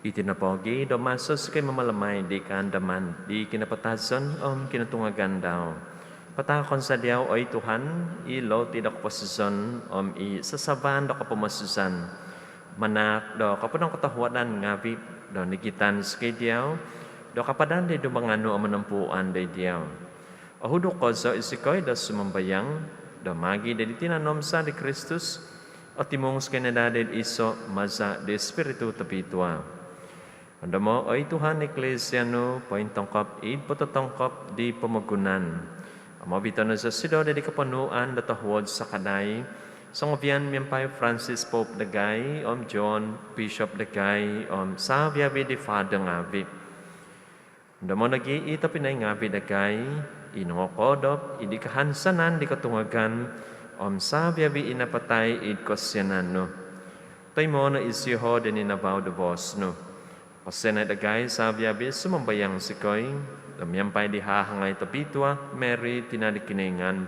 Itinapogi do masos kay mamalamay di kaandaman di kinapatason kinatungagan daw. Patakon sa diyaw ay Tuhan ilo tidak posison i sasaban do kapamasusan. Manak do kapunang katahuadan ngabi do nigitan skay diyaw do kapadan di do mangano manampuan di diyaw. Ahudo ko so isikoy do sumambayang do magi di tinanom sa di Kristus o timong skay nadadid iso maza di Espiritu tapitwa. Anda mo ay Tuhan Eklesiano paintongkap patotongkap di pamagunan. Amabita na sa sido di kapanuan datahuod sa kaday. Sangobian miyampay Francis Pope dagay John Bishop dagay Savia di Father ngabi. Anda mo nag-iita pinay ngabi dagay inongokodop idi kahansanan di katungagan Savia inapatay id kosyanano. Tay mo na isiho din inabaw de vos no. Pasena dagay sabyabi sumambayang sikoy, lamyampay di hahangay tapitwa, Mary tinadikiningan.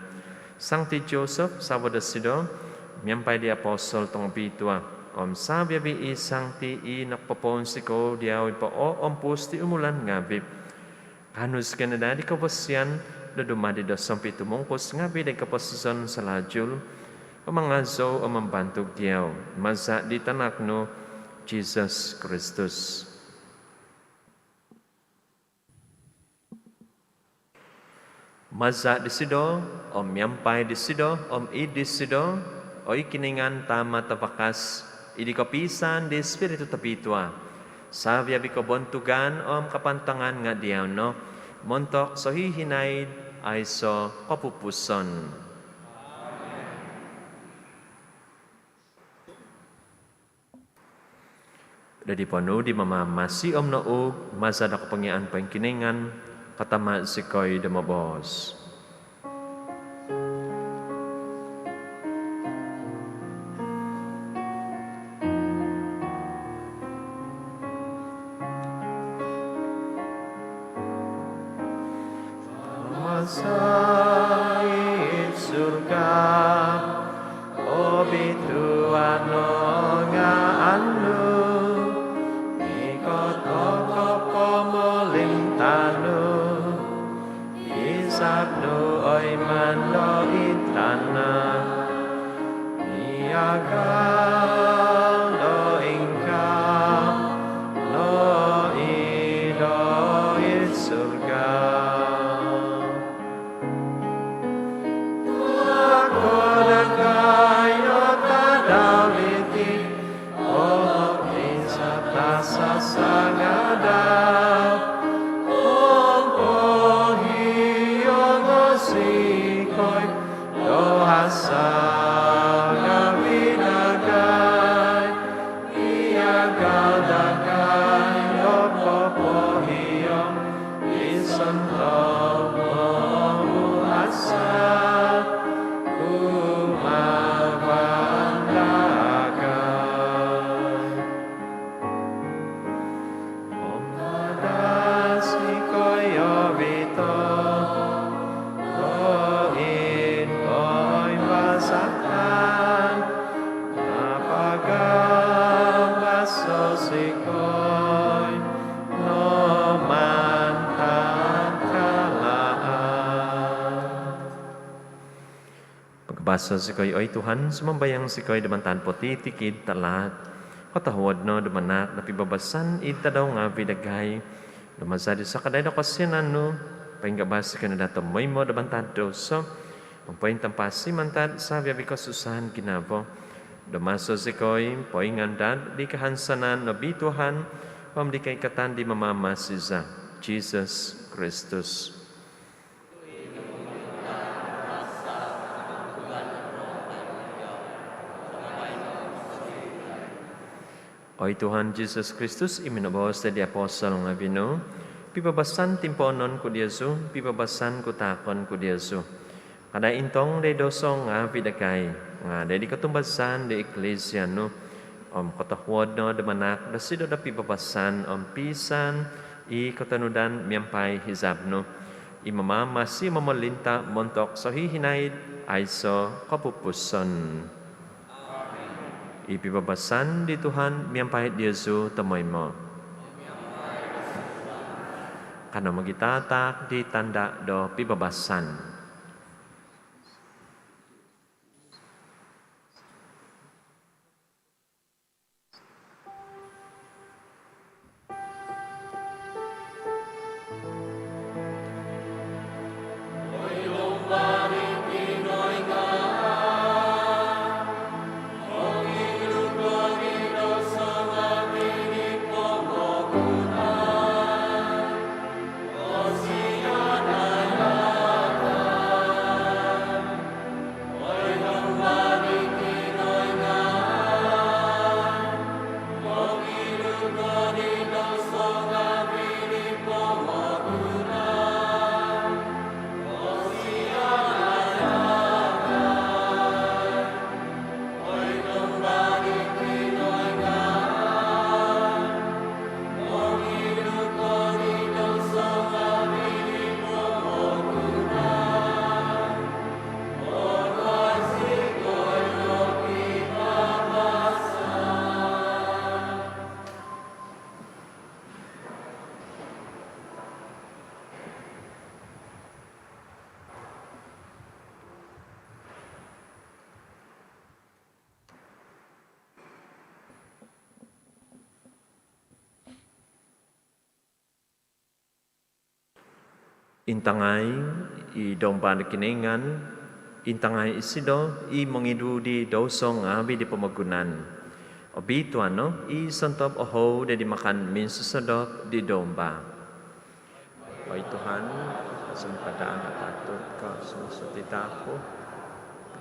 Sancti Joseph, sabada sido, miyampay di apostol tong pitwa. Sabyabi sancti nakpapon siko diawid pa pusti umulan ngabib. Kanus kanada di kapasyan, dadumadi da sampi tumungkos ngabib di kapasyan sa lajul, pamangazo o mambantog diaw. Maza di tanakno, Jesus Christus. Maza disido, miyampay disido, idisido, o ikiningan tama tapakas, idi kapisan di Espiritu tapitwa. Savia bikabontugan kapantangan nga diyaw no, montok so hihinay ay so kapupuson. Dadi pano di mamamasi naog, maza na kapangyaan pa yung kiningan, katama si koy dumabos. Sa surga no nga anu ikot ko molintano isabno oy mando itana iagal do ingka no ido it surga ako dagay no tadawiti oh isa tasa sagada Dohasa gawinagay iyagadagay opopohiyong isantong umuhasa kumabandagay Omadasi koyo vito sikoy no mantan kalaan. Pagbasa sikoy oy Tuhan, sumambayang sikoy damantan poti tikid talat. Katahuad no dumanak na pibabasan ita daw nga vidagay. Dumasadi sa kaday na kasinan no. Pahinggabas ka na dato moy mo damantan doso. Magpahin tampasi mantad sa biyabi ko susahan kinabo. Dumaso sikoy, poingandad, di kahansanan no bituhan, pam di kay katan di mamamasiza. Jesus Christus. Oy Tuhan Jesus Kristus, iminabos di apostol nga bino, pipabasan timponon ko Diyasu, pipabasan ko takon ko Diyasu. Kada intong de dosong nga vidagay, nga de di katumbasan de eklesia no, katahuad no damanak, da sido da pipabasan, pisan, i katanudan miyampay hizab no, imamama si mamalinta montok so hihinaid ay so kapupuson. Ipibabasan di Tuhan miyampay Diyasu tamoy mo. Kana magitatak di tanda do pibabasan. Intangay idong panakiningan, intangay isido i mangidudi dosong abi di pamagunan. Obito ano, i santop oho de di makan min susadok di domba. Oy Tuhan, sempadaan at atut ka sumusutita ko.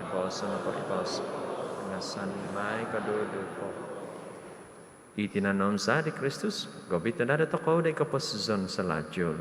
Iboso na po iboso. Ngasan may kadudu ko. Itinanom sa di Kristus, gobito na dato ko de kaposizon sa lajul.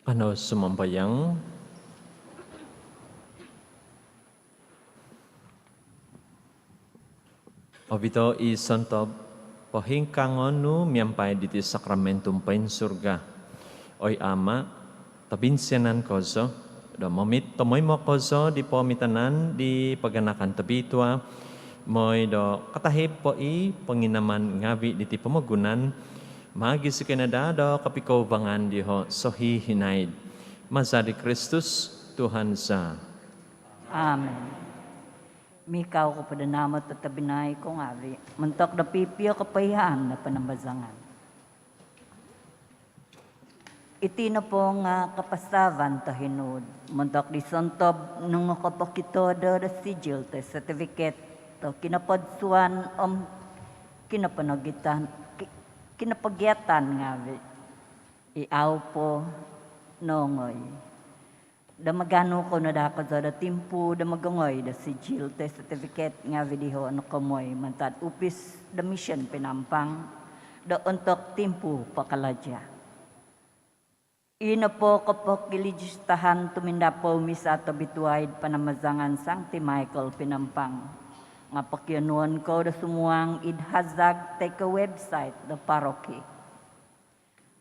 Ano sumambayang? Obito isantob pahingkangon nu miampay diti sakramentum pain surga. Oy ama, tabinsianan koso, da momit tomoy mo koso di pomitanan di paganakan tabitwa, moy do katahib po panginaman ngabi diti pamagunan, magi si Canada do kapikaubangan diho sohi hinaid. Masari Kristus, Tuhan sa. Amen. Mikaw ko padanamat at tabinay ko ngavi. Mentok na pipiyo kapayahan na panambazangan. Iti na po nga kapasavan tahinod. Mentok di sontob nung kapakitodo da sigil te certificate to kinapodsuan kinapanagitan kinapagyatan ngavi. Iaw po nongoy. Da magano ko na dapat da timpo da magangoy da sigil te certificate nga video ano kamoy mantad upis da mission pinampang da untuk timpo pakaladya. Ina po kapok gilijistahan tuminda po misa tabituaid panamazangan Sancti Michael pinampang. Nga pakyanuan ko da sumuang idhazag teka website da paroki.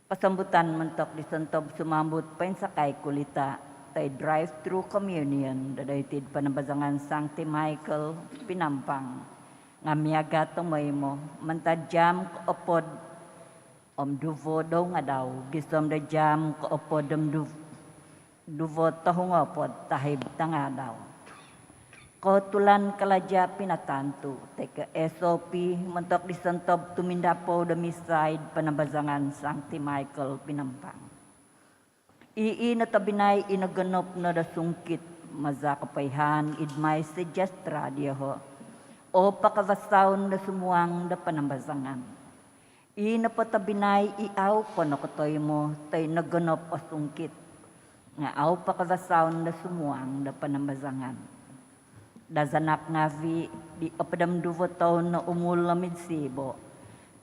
Pasambutan mantok di santob sumambut pain sakay kulita. Tay drive-thru communion dadaitid panambazangan Sancti Michael pinampang nga miyaga tumoy mo mantadjam kaopod duvo daw nga daw gisom da jam kaopod duvo tahungopod tahib tanga daw kotulan kaladya pinatanto teka SOP mantok di santob tumindapo da miside panambazangan Sancti Michael pinampang. Ii na tabinay inaganop na da sungkit mazakapayhan idmay sugestra diho o pakavasawn na sumuang da panambazangan. Ii na patabinay iaw pa nakatoy mo tay naganop o sungkit nga aw pakavasawn na sumuang da panambazangan. Dazanak nga vi di apadamduvotaw na umulamid sibo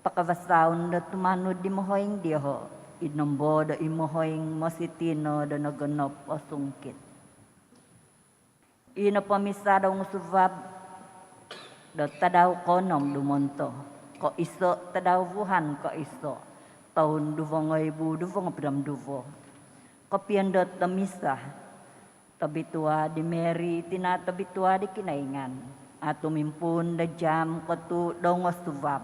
pakavasawn da tumanod di mohoyng diho. Inombo da imohoyng masitino da naganop o sungkit. Ina pamisadaw ng subab da tadaw konom dumonto. Ko iso tadaw vuhan ko iso. Taon duvongoy bu duvong pram duvo. Kopiandot da misa. Tabitua di Mary tinatabitua di kinaingan. At tumimpun da jam katu dong subab.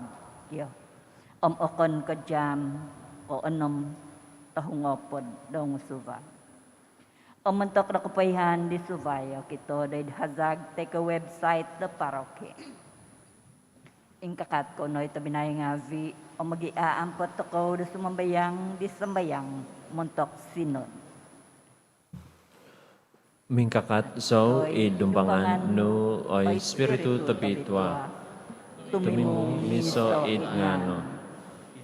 Okon ka jam. O anom tahungopod daw ng suva. O mantok na kapayhan di suvayo kito day hazag teka website da paroke. Ingkakat ko noy tabinay nga vi o mag-iaampot ako da sumambayang di sambayang muntok sinon. Mingkakat so idumbangan no oy spiritu tabitwa. Tumimumiso id ngano.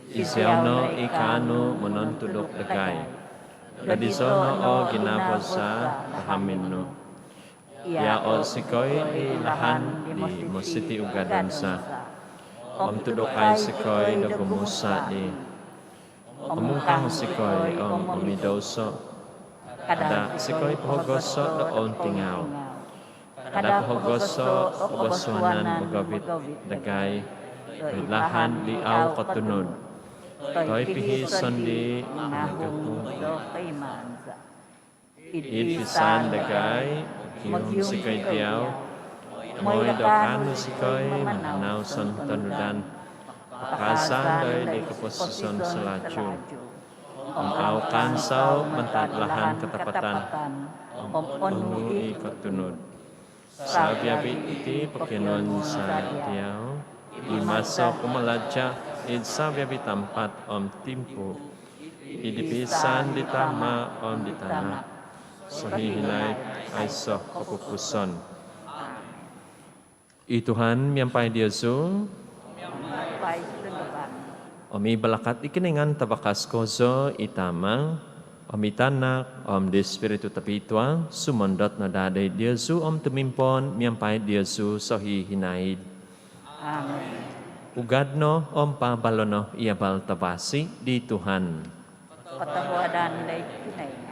Isiyaw ikano monontudok dagay. Nadisono o ginapos sa kahamin no. Ya o sikoy di lahan di mositi ugadan sa. Tudok ay sikoy da gumusa di. Omungkang sikoy umidoso. Kada sikoy pahogoso da tingaw. Kada pahogoso pagoswanan magawit dagay. Lahan di aw katunod. Toy pihison di nagapong kay manza. Ipisan dagay yung sikay diyaw. Moy dokano sikoy manaw son tanudan. Pakasan doy di kaposison sa lacho. Ang aw kansaw mantatlahan katapatan. Onu katunod. Sa biyabi iti pakinon sa diyaw. Imasok kumaladya id sa biyabi tampat timpo. Idipisan di tama di tanah. Sahihinay ay so kapupuson. Ituhan miyampay Diyoso. Miyampay suluban. Omi balakat ikiningan tabakas kozo itamang. Omi tanak di spiritu tapitwa. Sumondot na daday Diyoso tumimpon miyampay Diyoso sahihinay. Amen. Ugadno pabalono iabal tabasi di Tuhan. Patawadan day kinay.